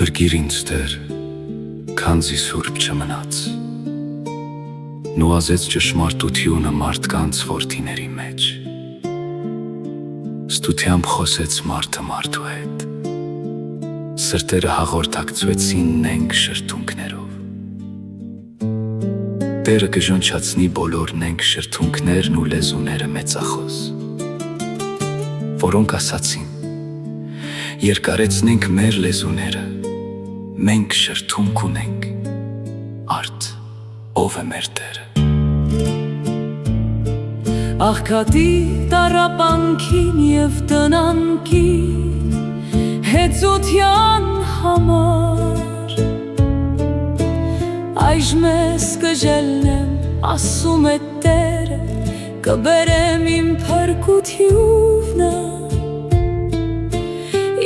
Փրկիր ինձ Տեր, քանզի սուրբ չմնաց, նուազեց ճշմարտությունը մարդկանց որդիների մեջ, ստությամբ խոսեց մարդը մարդու հետ, սրտերը հաղորդակցվեցին նենք շրթունքներով, Տերը կժնչացնի բոլոր նենք շրթունքներն ու լեզուները մեծախոս, որոնք ասացին, երկարեցնենք մեր լեզուները, մենք շրթունք ունենք, արդ, ով է մեր Տերը։ Աղքատի տառապանքին և տնանքին, հեծության համար, այժմ ես կժելնեմ, ասում է Տերը, կբերեմ իմ փրկությունը,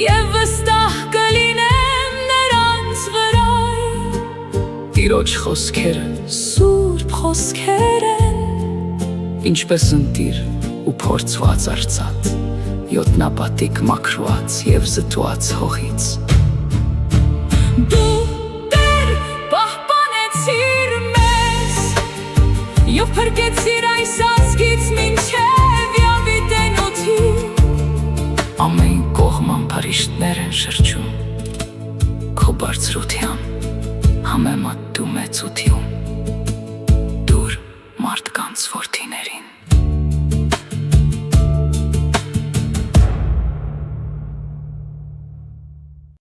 և վստահ կլինեմ նրանց վրա, Տիրոջ խոսքերը սուրբ խոսքեր են, ինչպես ընտիր ու փորձված արծաթ, յոտնապատիկ մաքրված և զտված հողից։ Դու Տեր պահպանեցիր մեզ, և փրկեցիր այս ազգից մինչև յավիտենոթի, ամեն կողմ ամբարիշտներ են շրջում, քո բարձրության համեմատ դու մեծություն։